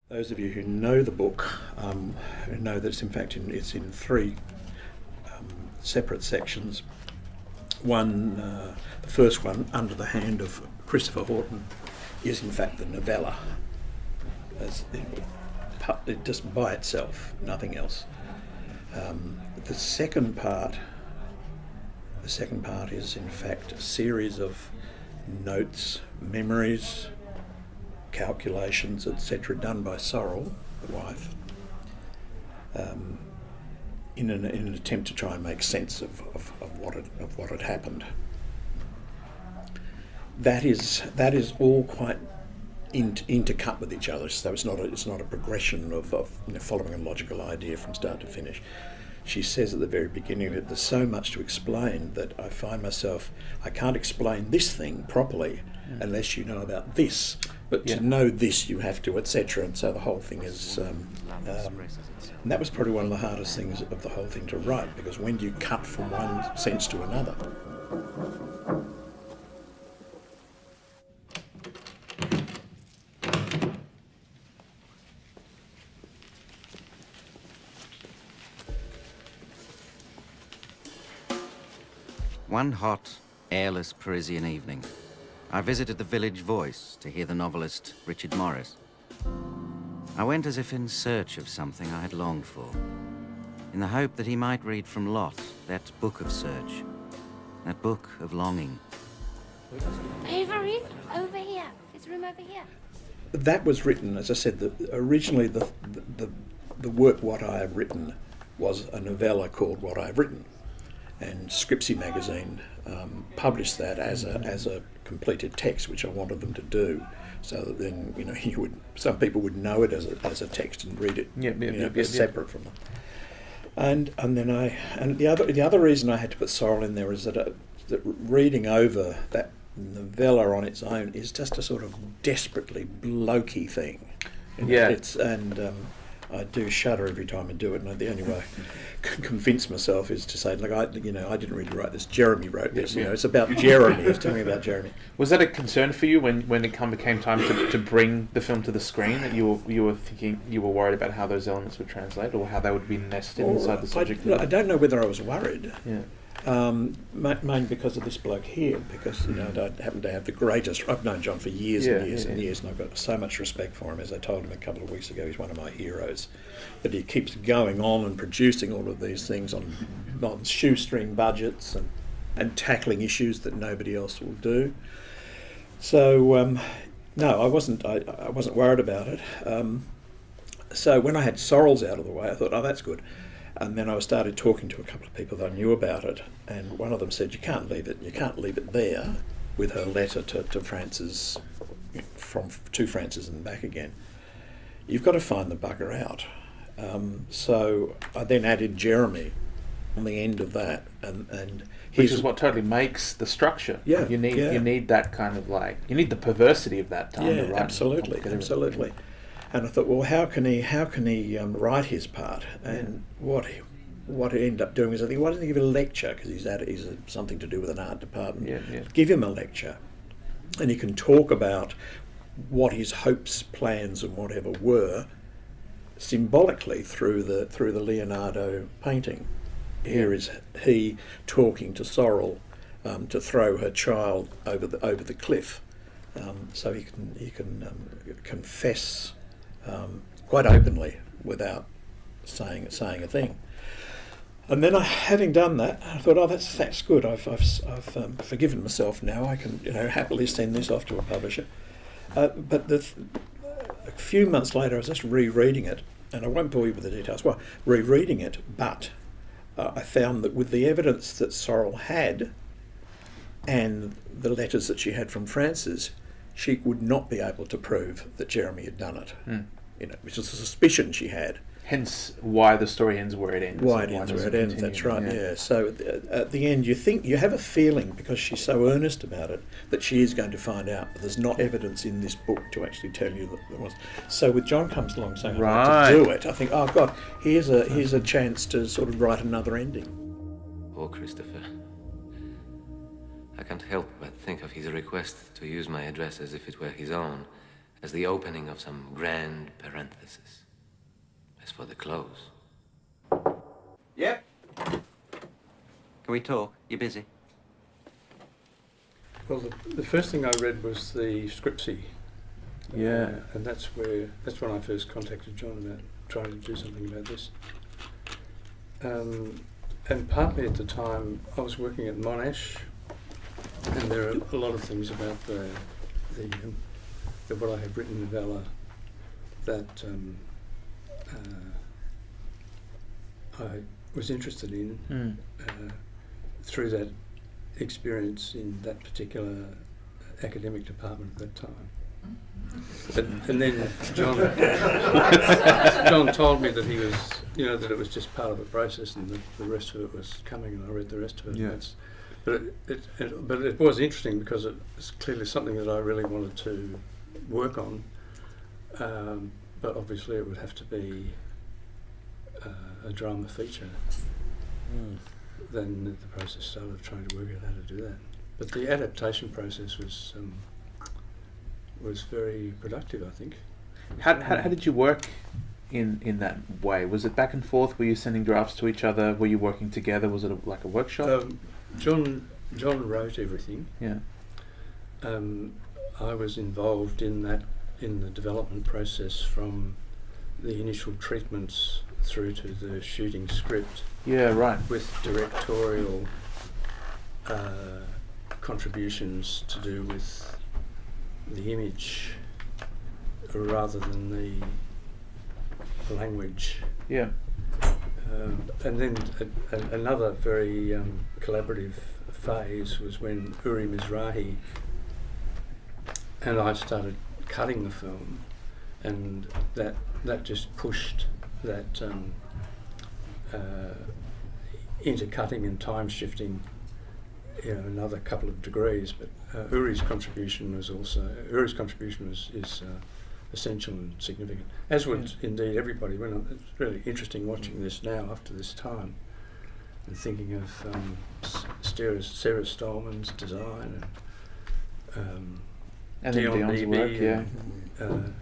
Those of you who know the book know that it's in three separate sections. One, the first one, Under the Hand of Christopher Horton, is in fact the novella, just by itself, nothing else. The second part is in fact a series of notes, memories, calculations, etc., done by Sorrel, the wife, in an attempt to try and make sense of what had happened. That is all quite intercut with each other, so it's not a progression of following a logical idea from start to finish. She says at the very beginning that there's so much to explain that I find myself, I can't explain this thing properly unless you know about this. But to know this, you have to, etc. And so the whole thing is, and that was probably one of the hardest things of the whole thing to write, because when do you cut from one sense to another? One hot, airless Parisian evening, I visited the Village Voice to hear the novelist Richard Morris. I went as if in search of something I had longed for, in the hope that he might read from Lot, that book of search, that book of longing. Avery, over here. There's room over here. That was written, as I said, originally the work What I Have Written was a novella called What I Have Written, and Scripsy magazine published that as a completed text, which I wanted them to do, so that then some people would know it as a text and read it separate from them. And then the other reason I had to put Sorrel in there is that reading over that novella on its own is just a sort of desperately blokey thing. I do shudder every time I do it, and the only way I can convince myself is to say, look, I didn't really write this. Jeremy wrote this. It's about Jeremy. It's telling me about Jeremy. Was that a concern for you when it became time to bring the film to the screen? That you were thinking, you were worried about how those elements would translate, or how they would be nested inside the subject? I don't know whether I was worried. Yeah. Mainly because of this bloke here, because I happen to have the greatest. I've known John for years and years and years, and I've got so much respect for him. As I told him a couple of weeks ago, he's one of my heroes. But he keeps going on and producing all of these things on shoestring budgets and tackling issues that nobody else will do. So no, I wasn't worried about it. So when I had Sorrels out of the way, I thought, oh, that's good. And then I started talking to a couple of people that I knew about it, and one of them said, you can't leave it there with her letter to Francis, to Francis and back again. You've got to find the bugger out. So I then added Jeremy on the end of that, and which is what totally makes the structure. Yeah, you need that kind of you need the perversity of that time to write. Absolutely. And I thought, well, how can he write his part? And what he ended up doing is, I think, why doesn't he give a lecture? Because he's something to do with an art department. Give him a lecture, and he can talk about what his hopes, plans, and whatever were, symbolically through the Leonardo painting. Here is he talking to Sorrel to throw her child over the cliff, so he can confess quite openly without saying a thing. And then having done that, I thought, oh, that's good. I've forgiven myself now. I can happily send this off to a publisher. But a few months later, I was just rereading it, and I won't bore you with the details. Well, rereading it, but I found that with the evidence that Sorrel had and the letters that she had from Francis, she would not be able to prove that Jeremy had done it, which was a suspicion she had. Hence why the story ends where it ends. Why it ends where it ends, that's right, yeah. So at the end you have a feeling, because she's so earnest about it, that she is going to find out, but there's not evidence in this book to actually tell you that there was. So with John comes along saying, I'd like to do it, I think, oh God, here's a chance to sort of write another ending. Poor Christopher. I can't help but think of his request to use my address as if it were his own, as the opening of some grand parenthesis. As for the close... Yep. Can we talk? You busy? Well, the first thing I read was the scriptsy. Yeah. And that's when I first contacted John about trying to do something about this. And partly at the time I was working at Monash, and there are a lot of things about the what I had written in Valor that I was interested in through that experience in that particular academic department at that time. And then John told me that he was, that it was just part of the process, and the rest of it was coming, and I read the rest of it. Yeah. But it was interesting because it's clearly something that I really wanted to work on. But obviously it would have to be a drama feature. Then the process started of trying to work out how to do that. But the adaptation process was very productive, I think. How did you work in that way? Was it back and forth? Were you sending drafts to each other? Were you working together? Was it like a workshop? John wrote everything. Yeah. I was involved in the development process from the initial treatments through to the shooting script. Yeah, right. With directorial contributions to do with the image rather than the language. Yeah. And then another very collaborative phase was when Uri Mizrahi and I started cutting the film, and that just pushed that intercutting and time shifting another couple of degrees. But Uri's contribution is essential and significant, as would indeed everybody. It's really interesting watching this now after this time and thinking of Sarah Stallman's design and then Dion's work, and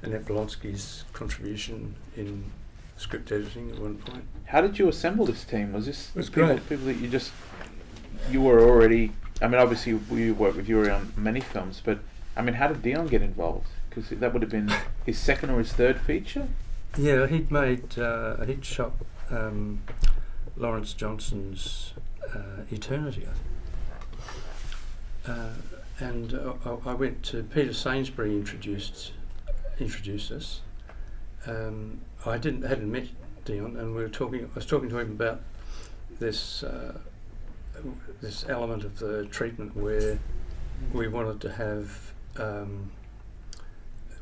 Annette Blonsky's contribution in script editing at one point. How did you assemble this team? Was this great. People that you were already... I mean, obviously you worked with Yuri on many films, but I mean, how did Dion get involved? Because that would have been his second or his third feature? Yeah, he'd shot Lawrence Johnson's Eternity, I think. And I went to Peter Sainsbury introduced us. I hadn't met Dion, and I was talking to him about this element of the treatment where we wanted to have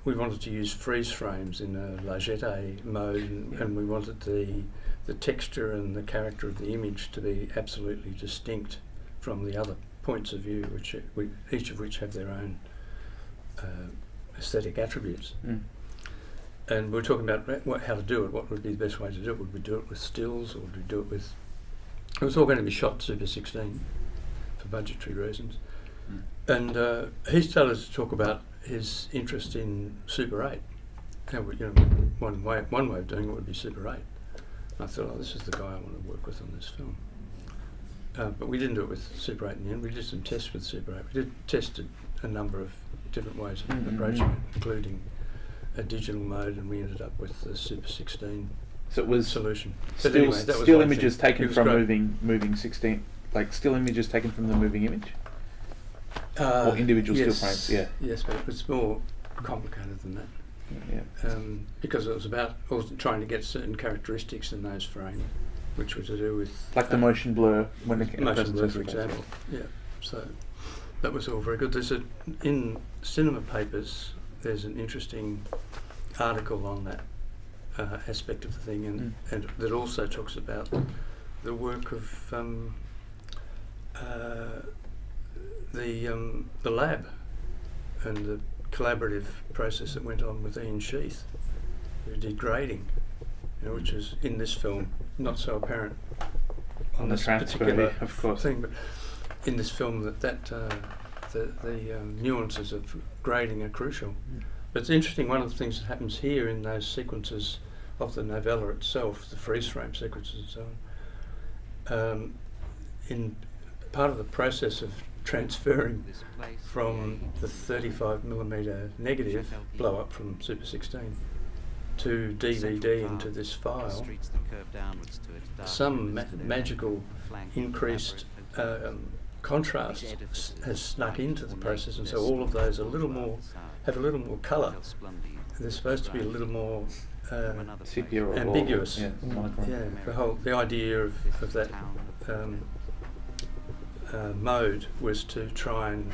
we wanted to use freeze frames in a largette mode, and we wanted the texture and the character of the image to be absolutely distinct from the other points of view, each of which have their own aesthetic attributes. And we're talking about how to do it. What would be the best way to do it? Would we do it with stills, or would we do it with... It was all going to be shot Super 16 for budgetary reasons. And he started to talk about his interest in Super 8. One way of doing it would be Super 8. And I thought, this is the guy I want to work with on this film. But we didn't do it with Super 8 in the end. We did some tests with Super 8. We tested a number of different ways of approaching it, including a digital mode, and we ended up with the Super 16 so it was solution. Still, anyway, that was still images taken from great. moving 16, like still images taken from the moving image? Or individual still frames, yeah. Yes, but it's more complicated than that. Yeah. Because it was about trying to get certain characteristics in those frames, which were to do with... Like the motion blur when it motion blur, for example. Yeah, so that was all very good. In Cinema Papers, there's an interesting article on that aspect of the thing, and that also talks about the work of the lab and the collaborative process that went on with Ian Sheath, who did grading, which is in this film not so apparent on the this transfer, particular of course. thing, but in this film the nuances of grading are crucial. But it's interesting, one of the things that happens here in those sequences of the novella itself, the freeze frame sequences and so on, in part of the process of transferring from the 35mm negative blow up from Super 16 to DVD into this file, some magical increased contrast has snuck into the process, and so all of those are have a little more colour. They're supposed to be a little more ambiguous. The idea of that mode was to try and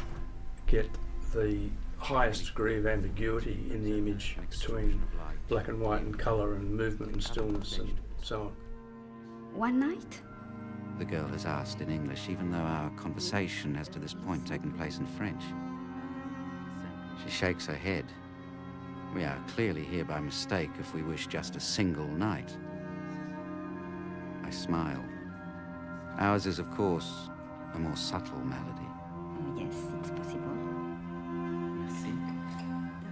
get the highest degree of ambiguity in the image between black and white and colour and movement and stillness and so on. One night? The girl has asked in English, even though our conversation has to this point taken place in French. She shakes her head. We are clearly here by mistake if we wish just a single night. I smile. Ours is, of course, a more subtle melody. Oh, yes, it's possible. Merci. De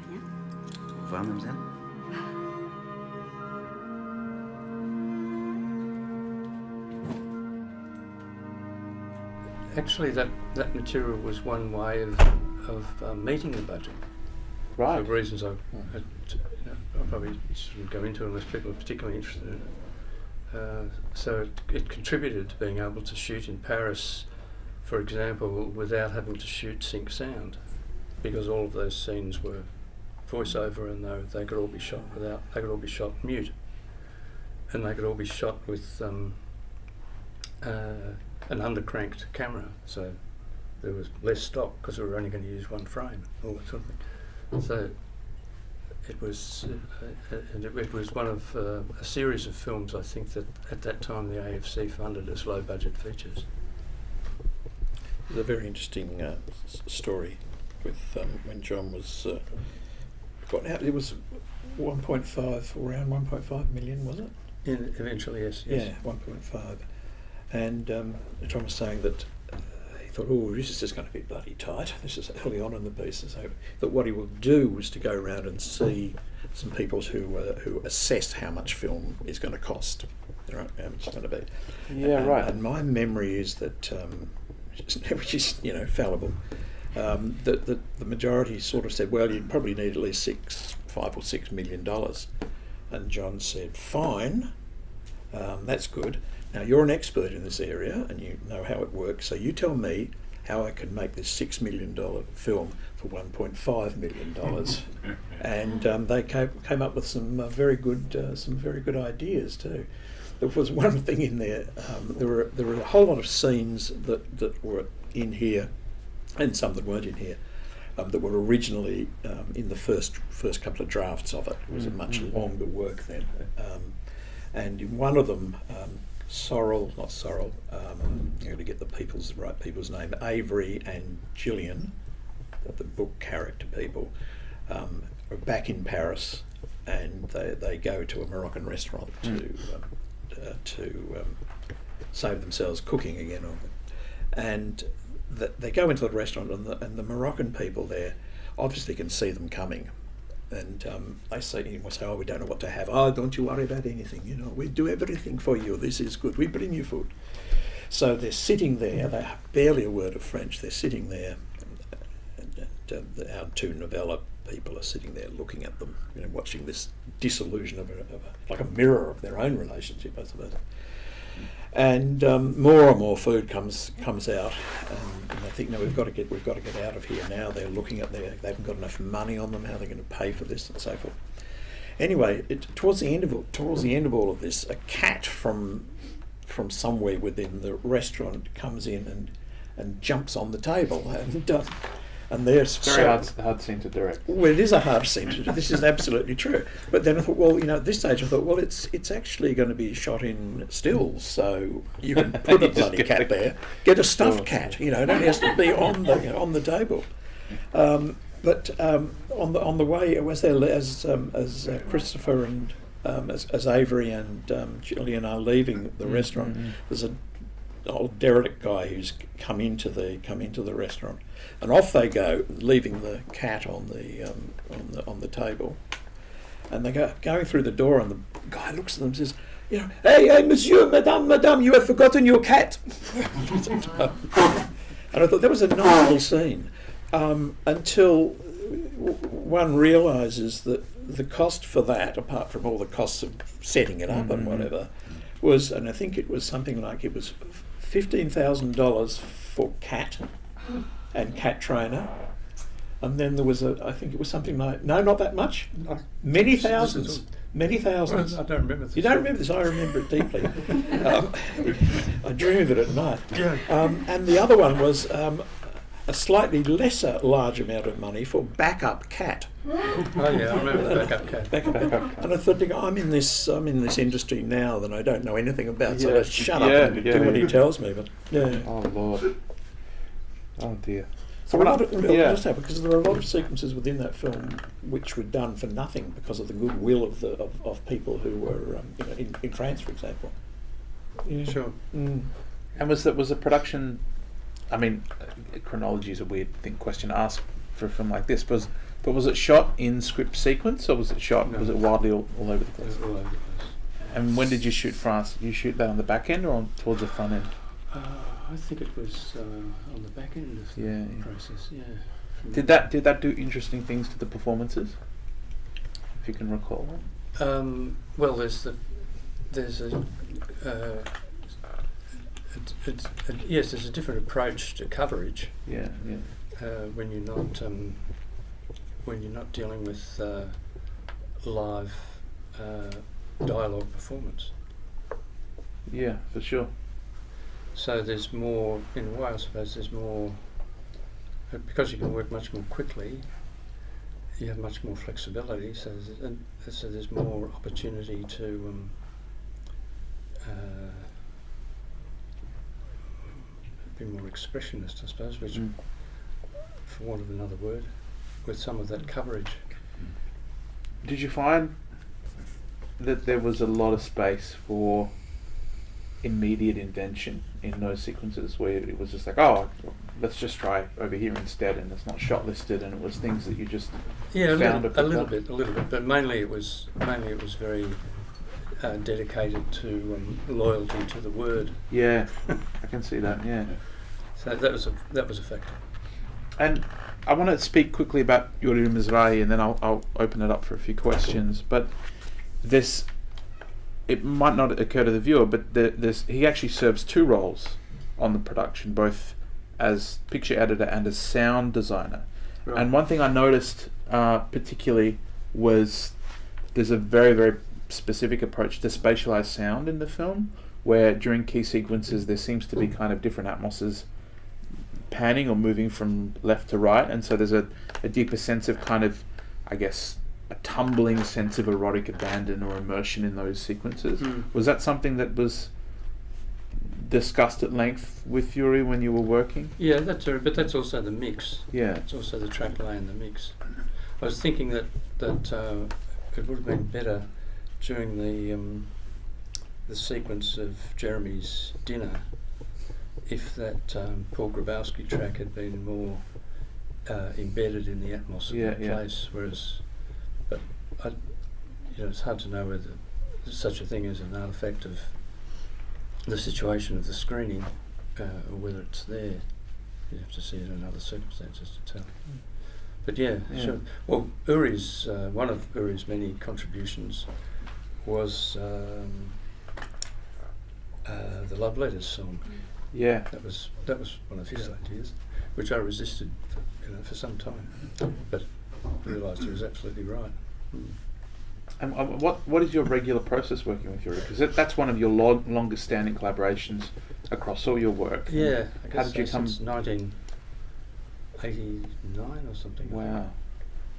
rien. Au revoir, mademoiselle. Actually, that material was one way of meeting the budget. Right. For reasons I probably shouldn't go into unless people are particularly interested in it. So it contributed to being able to shoot in Paris, for example, without having to shoot sync sound, because all of those scenes were voiceover, and they could all be shot mute, and they could all be shot with an undercranked camera, so there was less stock because we were only going to use one frame, all that sort of thing. So it was one of a series of films, I think, that at that time the AFC funded as low budget features. There's a very interesting story with when John was got out. It was 1.5, around 1.5 million, was it? Eventually, yes. Yeah, 1.5. And John was saying that he thought, oh, this is just going to be bloody tight. This is early on in the piece. So that what he will do was to go around and see some people who assess how much film is going to cost, right? How much it's going to be. Yeah, right. And my memory is that, which is fallible, that the majority sort of said, well, you probably need at least $5 or $6 million. And John said, fine, that's good. Now, you're an expert in this area and you know how it works, so you tell me how I can make this $6 million film for $1.5 million. And they came up with some very good ideas too. There was one thing in there. There were a whole lot of scenes that were in here, and some that weren't in here, that were originally in the first couple of drafts of it. It was a much longer work then, and in one of them. I'm going to get the right people's name, Avery and Gillian, the book character people, are back in Paris, and they go to a Moroccan restaurant to save themselves cooking again. And they go into the restaurant, and the Moroccan people there obviously can see them coming. And they say, oh, we don't know what to have. Oh, don't you worry about anything. We do everything for you. This is good. We bring you food. So they're sitting there. They have barely a word of French. They're sitting there. And our two novella people are sitting there looking at them, watching this disillusion of like a mirror of their own relationship, I suppose. And more and more food comes out, and they think, no, we've got to get out of here now. They're looking at they haven't got enough money on them. How they're going to pay for this and so forth. Anyway, towards the end of all of this, a cat from somewhere within the restaurant comes in and jumps on the table, and they're very hard scene to direct. Well, it is a hard scene to do. This is absolutely true. But then I thought, well, at this stage I thought, well, it's actually going to be shot in stills, so you can put a bloody cat there. Get a stuffed cat. It only has to be on the table. But on the way, was there as Christopher and as Avery and Gillian are leaving the restaurant, there's old derelict guy who's come into the restaurant, and off they go, leaving the cat on the table, and they go going through the door, and the guy looks at them and says, you know, hey, monsieur, madame, you have forgotten your cat. And I thought that was a nice little scene, until one realises that the cost for that, apart from all the costs of setting it up and whatever, was, and I think it was something like, it was $15,000 for cat and cat trainer. And then there was I think it was something like, no, not that much, many thousands. Many thousands. Well, I don't remember this. You don't remember this? I remember it deeply. I dream of it at night. Yeah. And the other one was a slightly large amount of money for backup cat. Oh yeah, I remember the backup cat. Backup. And I thought, I'm in this industry now that I don't know anything about, so Yeah. I shut up and do what he tells me. But yeah. Oh Lord. Oh dear. So because there are a lot of sequences within that film which were done for nothing because of the goodwill of people who were in France, for example. Yeah. Sure. Mm. And was the production? I mean, chronology is a weird question to ask for a film like this. But was it shot in script sequence, or was it shot? No. Was it wildly all over the place? All over the place. And when did you shoot France? Did you shoot that on the back end or towards the front end? I think it was on the back end of the process. Yeah. Did that do interesting things to the performances? If you can recall. Well, there's a different approach to coverage. Yeah. When you're not dealing with live dialogue performance. Yeah, for sure. So there's more, in a way, I suppose there's more, because you can work much more quickly, you have much more flexibility, so there's more opportunity to be more expressionist, I suppose, which, for want of another word, with some of that coverage. Did you find that there was a lot of space for immediate invention in those sequences, where it was just like, oh, let's just try over here instead, and it's not shot listed, and it was things that you just found a little bit, but mainly it was very dedicated to loyalty to the word. Yeah, I can see that. Yeah. So that was a factor. And I want to speak quickly about Yuri Mizrahi, and then I'll open it up for a few questions. But this, it might not occur to the viewer, but he actually serves two roles on the production, both as picture editor and as sound designer. Right. And one thing I noticed particularly was there's a very, very specific approach to spatialized sound in the film, where during key sequences there seems to be kind of different atmospheres panning or moving from left to right, and so there's a deeper sense of kind of, I guess, a tumbling sense of erotic abandon or immersion in those sequences. Was that something that was discussed at length with Yuri when you were working? Yeah, but that's also the mix. Yeah, it's also the track lay and the mix. I was thinking that it would have been better during the sequence of Jeremy's dinner if that Paul Grabowski track had been more embedded in the atmosphere of the place, whereas, but it's hard to know whether there's such a thing as an artifact of the situation of the screening, or whether it's there. You have to see it in other circumstances to tell. But yeah, sure. Well, Uri's one of Uri's many contributions was the Love Letters song. Yeah, that was one of his ideas, which I resisted, for some time, but realised he was absolutely right. And what is your regular process working with Yuri? Because that's one of your longest standing collaborations across all your work. Yeah, I guess how did you come? Since 1989 or something. Wow.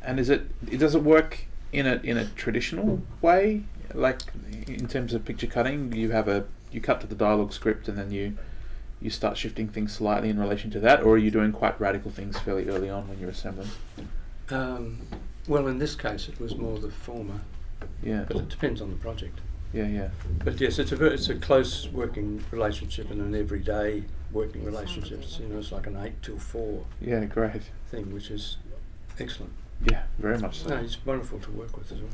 And does it work in a traditional way, like in terms of picture cutting? You cut to the dialogue script and then you start shifting things slightly in relation to that, or are you doing quite radical things fairly early on when you're assembling? Well, in this case, it was more the former. Yeah. But it depends on the project. Yeah. But yes, it's a close working relationship and an everyday working relationship. It's like an 8 till 4 Yeah, great. thing, which is excellent. Yeah, very much so. No, he's wonderful to work with as well.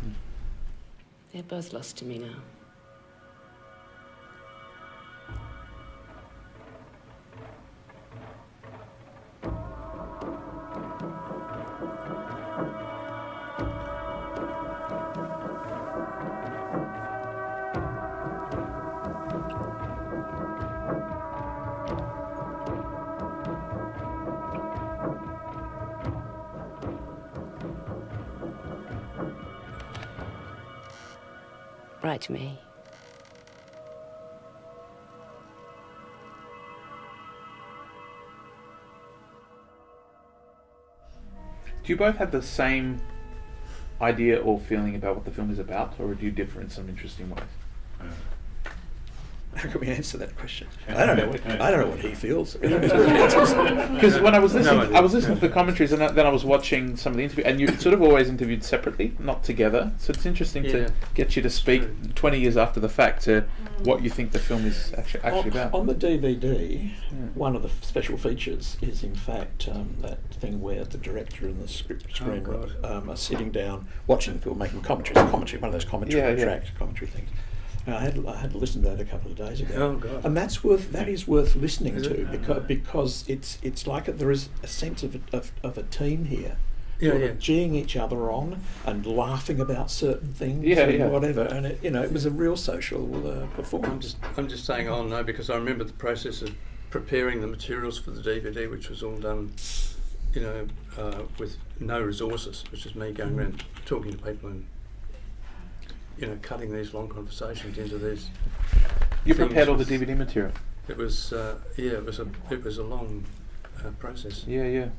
They're both lost to me now. Write to me. Do you both have the same idea or feeling about what the film is about, or do you differ in some interesting ways? How can we answer that question? I don't know what he feels. Because when I was listening, No idea. I was listening to the commentaries, and then I was watching some of the interviews, and you sort of always interviewed separately, not together. So it's interesting Yeah. to get you to speak True. 20 years after the fact to what you think the film is actually about. On the DVD, one of the special features is in fact that thing where the director and the screenwriter are sitting down watching the film, making commentary, one of those commentary track commentary things. I had to listen to that a couple of days ago. Oh, God. And that is worth listening to because it's like there is a sense of a team here. Sort of geeing each other on and laughing about certain things and whatever, and it was a real social performance. I'm just saying, oh no, because I remember the process of preparing the materials for the DVD, which was all done, with no resources, which is me going around talking to people and cutting these long conversations into these. You prepared all the DVD material. It was it was a long process. Yeah.